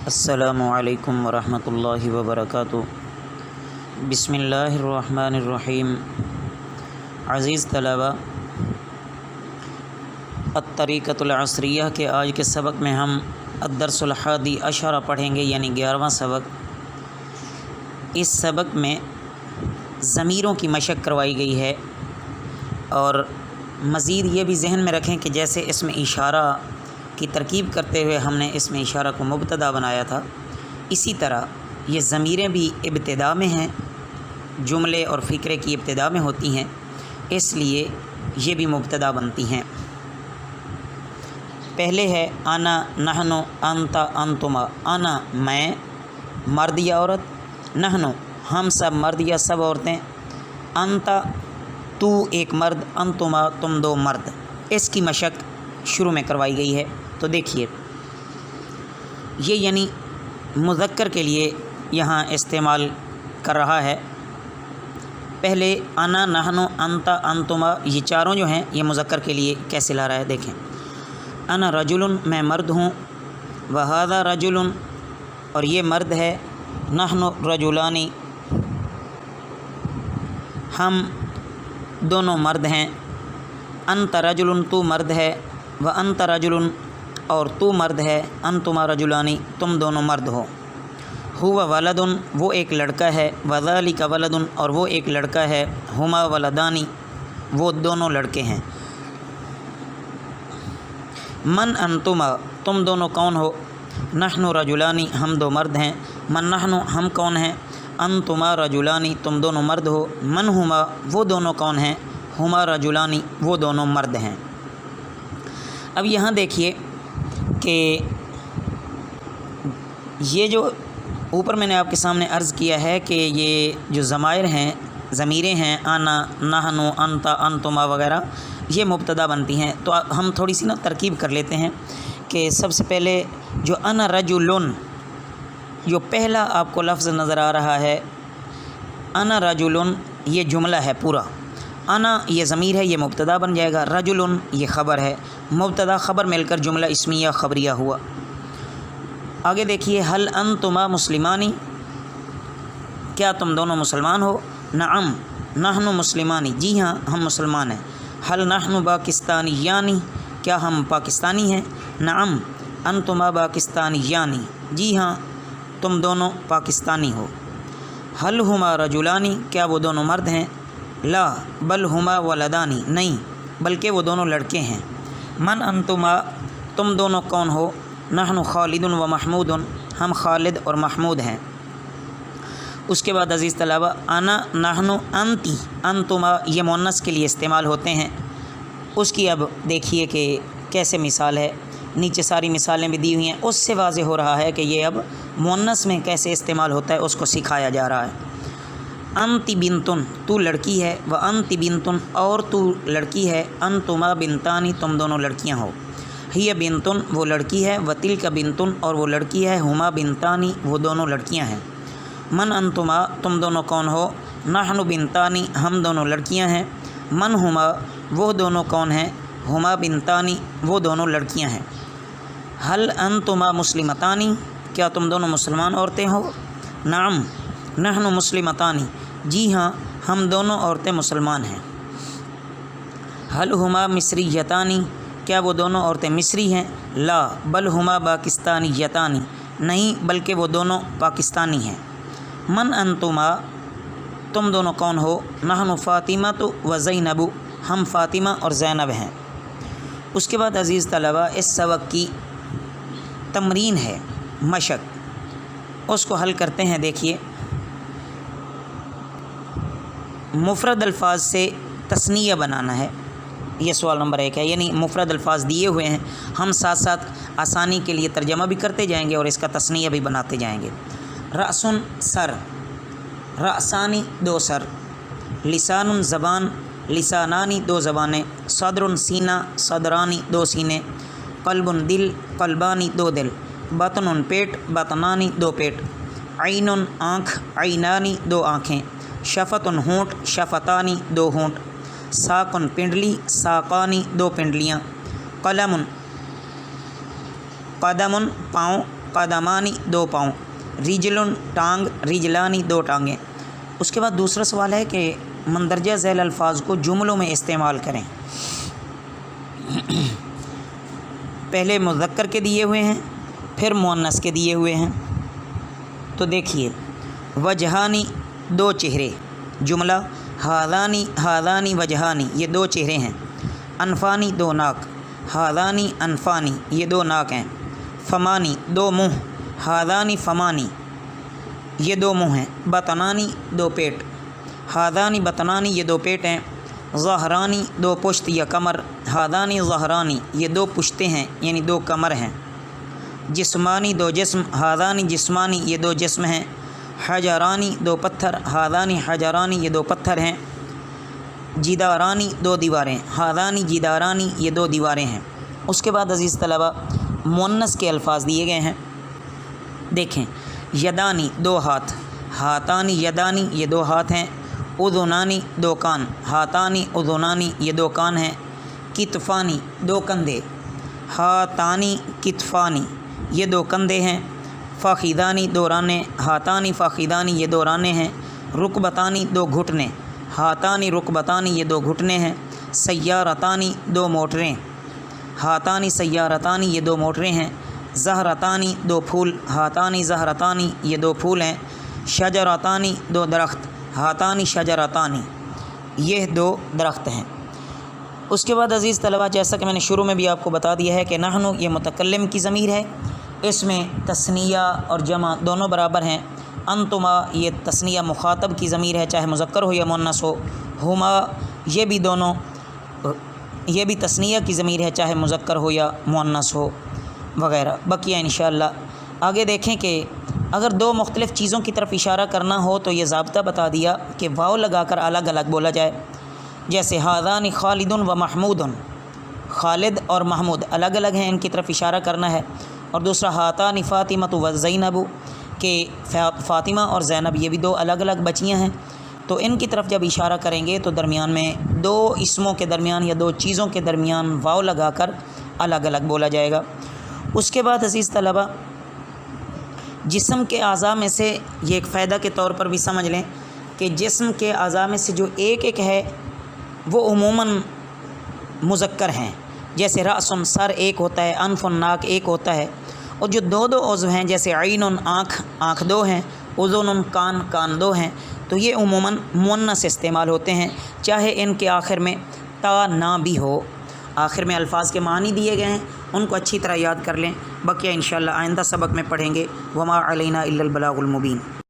السلام علیکم ورحمۃ اللہ وبرکاتہ۔ بسم اللہ الرحمن الرحیم۔ عزیز طلبہ، الطریقۃ العصریہ کے آج کے سبق میں ہم الدرس الحادی عشرہ پڑھیں گے، یعنی 11واں سبق۔ اس سبق میں ضمیروں کی مشق کروائی گئی ہے، اور مزید یہ بھی ذہن میں رکھیں کہ جیسے اسم اشارہ کی ترکیب کرتے ہوئے ہم نے اسم اشارہ کو مبتدا بنایا تھا، اسی طرح یہ ضمیریں بھی ابتدا میں ہیں، جملے اور فقرے کی ابتدا میں ہوتی ہیں، اس لیے یہ بھی مبتدا بنتی ہیں۔ پہلے ہے انا، نحنو، انت، انتما۔ انا میں، مرد یا عورت، نحنو ہم سب مرد یا سب عورتیں، انت تو ایک مرد، انتما تم دو مرد۔ اس کی مشق شروع میں کروائی گئی ہے، تو دیکھیے یہ یعنی مذکر کے لیے یہاں استعمال کر رہا ہے۔ پہلے انا، نحنو، انت، انتما، یہ چاروں جو ہیں یہ مذکر کے لیے کیسے لا رہا ہے، دیکھیں۔ انا رجل میں مرد ہوں، وہذا رجل اور یہ مرد ہے، نحنو رجلانی ہم دونوں مرد ہیں، انت رجل تو مرد ہے، وانت رجل اور تو مرد ہے، انتما رجلانی تم دونوں مرد ہو۔ ہوا ولد وہ ایک لڑکا ہے، وذالک ولد اور وہ ایک لڑکا ہے، ہما ولدانی وہ دونوں لڑکے ہیں۔ من انتما تم دونوں کون ہو، نحن رجلانی ہم دو مرد ہیں، من نحن ہم کون ہیں، انتما رجلانی تم دونوں مرد ہو، من ہما وہ دونوں کون ہیں، ہما رجلانی وہ دونوں مرد ہیں۔ اب یہاں دیکھیے کہ یہ جو اوپر میں نے آپ کے سامنے عرض کیا ہے کہ یہ جو ضمائر ہیں، ضمیریں ہیں، انا، نحنو، انت، انتما وغیرہ، یہ مبتدا بنتی ہیں۔ تو ہم تھوڑی سی ترکیب کر لیتے ہیں کہ سب سے پہلے جو انا رجلن، جو پہلا آپ کو لفظ نظر آ رہا ہے انا رجلن، یہ جملہ ہے پورا۔ انا یہ ضمیر ہے، یہ مبتدا بن جائے گا، رجلن یہ خبر ہے، مبتدا خبر مل کر جملہ اسمیہ خبریہ ہوا۔ آگے دیکھیے، حل انتما مسلمانی کیا تم دونوں مسلمان ہو، نعم نحن مسلمانی جی ہاں ہم مسلمان ہیں، حل نحن پاکستانی یعنی کیا ہم پاکستانی ہیں، نعم انتما پاکستانی یعنی جی ہاں تم دونوں پاکستانی ہو۔ حل ہما رجلانی کیا وہ دونوں مرد ہیں، لا بل ہما ولدانی نہیں بلکہ وہ دونوں لڑکے ہیں۔ من انتما تم دونوں کون ہو، نحن خالد و محمود ہم خالد اور محمود ہیں۔ اس کے بعد عزیز طلبہ، انا، نحن، انتی، انتما یہ مؤنث کے لیے استعمال ہوتے ہیں۔ اس کی اب دیکھیے کہ کیسے مثال ہے، نیچے ساری مثالیں بھی دی ہوئی ہیں، اس سے واضح ہو رہا ہے کہ یہ اب مؤنث میں کیسے استعمال ہوتا ہے، اس کو سکھایا جا رہا ہے۔ انتی بنتن تو لڑکی ہے، و انتی بنتن اور تو لڑکی ہے، انتما بنتانی تم دونوں لڑکیاں ہو۔ ہی بنتن وہ لڑکی ہے، و تلک بنتن اور وہ لڑکی ہے، ہما بنتانی وہ دونوں لڑکیاں ہیں۔ من انتما تم دونوں کون ہو، نحن بنتانی ہم دونوں لڑکیاں ہیں، من ہما وہ دونوں کون ہیں، ہما بنتانی وہ دونوں لڑکیاں ہیں۔ حل انتما مسلمتانی کیا تم دونوں مسلمان عورتیں ہو، نعم نحن مسلمتانی جی ہاں ہم دونوں عورتیں مسلمان ہیں۔ حل ہما مصریتانی کیا وہ دونوں عورتیں مصری ہیں، لا بل ہما پاکستانیتانی نہیں بلکہ وہ دونوں پاکستانی ہیں۔ من انتما تم دونوں کون ہو، نحن فاطمہ و زینب ہم فاطمہ اور زینب ہیں۔ اس کے بعد عزیز طلبہ، اس سبق کی تمرین ہے، مشق، اس کو حل کرتے ہیں۔ دیکھیے، مفرد الفاظ سے تثنیہ بنانا ہے، یہ سوال نمبر 1 ہے، یعنی مفرد الفاظ دیے ہوئے ہیں، ہم ساتھ ساتھ آسانی کے لیے ترجمہ بھی کرتے جائیں گے اور اس کا تثنیہ بھی بناتے جائیں گے۔ رأسن سر، رأسانی دو سر، لسان زبان، لسانانی دو زبانیں، صدر سینہ، صدرانی دو سینے، قلب دل، قلبانی دو دل، بطن پیٹ، بطنانی دو پیٹ، عین آنکھ، عینانی دو آنکھیں، شفت ہونٹ، شفتانی دو ہونٹ، ساق پنڈلی، ساقانی دو پنڈلیاں، قلم قدم پاؤں، قدمانی دو پاؤں، رجل ٹانگ، رجلانی دو ٹانگیں۔ اس کے بعد دوسرا سوال ہے کہ مندرجہ ذیل الفاظ کو جملوں میں استعمال کریں۔ پہلے مذکر کے دیے ہوئے ہیں، پھر مؤنث کے دیے ہوئے ہیں۔ تو دیکھیے، وجہانی دو چہرے، جملہ ہاذانی وجہانی یہ دو چہرے ہیں۔ انفانی دو ناک، ہاذانی انفانی یہ دو ناک ہیں۔ فمانی دو منہ، ہاذانی فمانی یہ دو منہ ہیں۔ بطنانی دو پیٹ، ہاذانی بطنانی یہ دو پیٹ ہیں۔ ظہرانی دو پشت یا کمر، ہاذانی ظہرانی یہ دو پشتیں ہیں یعنی دو کمر ہیں۔ جسمانی دو جسم، ہاذانی جسمانی یہ دو جسم ہیں۔ حجرانی دو پتھر، ہاذانی حجرانی یہ دو پتھر ہیں۔ جدارانی دو دیواریں، ہاذانی جدارانی یہ دو دیواریں ہیں۔ اس کے بعد عزیز طلبہ مؤنث کے الفاظ دیے گئے ہیں۔ دیکھیں، یدانی دو ہاتھ، ہاتانی یدانی یہ دو ہاتھ ہیں۔ اذنانی دو کان، ہاتانی اذنانی یہ دو کان ہیں۔ کتفانی دو کندھے، ہاتانی کتفانی یہ دو کندھے ہیں۔ فخذانی دو رانے، ہاتانی فخذانی یہ دو رانے ہیں۔ رکبتانی دو گھٹنے، ہاتانی رکبتانی یہ دو گھٹنے ہیں۔ سیارتانی دو موٹریں، ہاتانی سیارتانی یہ دو موٹریں ہیں۔ زہرتانی دو پھول، ہاتانی زہرتانی یہ دو پھول ہیں۔ شجرتانی دو درخت، ہاتانی شجرتانی یہ دو درخت ہیں۔ اس کے بعد عزیز طلبہ جیسا کہ میں نے شروع میں بھی آپ کو بتا دیا ہے کہ نحن یہ متکلم کی ضمیر ہے، اس میں تثنیہ اور جمع دونوں برابر ہیں۔ انتما یہ تثنیہ مخاطب کی ضمیر ہے چاہے مذکر ہو یا مؤنث ہو۔ ہما یہ بھی دونوں یہ بھی تثنیہ کی ضمیر ہے چاہے مذکر ہو یا مؤنث ہو وغیرہ۔ بقیہ انشاءاللہ آگے دیکھیں کہ اگر دو مختلف چیزوں کی طرف اشارہ کرنا ہو تو یہ ضابطہ بتا دیا کہ واو لگا کر الگ الگ بولا جائے۔ جیسے ہاذان خالد و محمود، خالد اور محمود الگ الگ ہیں، ان کی طرف اشارہ کرنا ہے۔ اور دوسرا ہاتان فاطمہ و زینب کہ فاطمہ اور زینب یہ بھی دو الگ الگ بچیاں ہیں، تو ان کی طرف جب اشارہ کریں گے تو درمیان میں دو اسموں کے درمیان یا دو چیزوں کے درمیان واو لگا کر الگ الگ بولا جائے گا۔ اس کے بعد عزیز طلبہ جسم کے اعضاء میں سے یہ ایک فائدہ کے طور پر بھی سمجھ لیں کہ جسم کے اعضاء میں سے جو ایک ایک ہے وہ عموماً مذکر ہیں۔ جیسے رأس سر ایک ہوتا ہے، انف ناک ایک ہوتا ہے، اور جو دو دو عضو ہیں جیسے عین آنکھ دو ہیں، اذن کان دو ہیں، تو یہ عموماً مؤنث استعمال ہوتے ہیں چاہے ان کے آخر میں تا نہ بھی ہو۔ آخر میں الفاظ کے معنی دیے گئے ہیں، ان کو اچھی طرح یاد کر لیں۔ بقیہ انشاءاللہ آئندہ سبق میں پڑھیں گے۔ وما علینا الا البلاغ المبین۔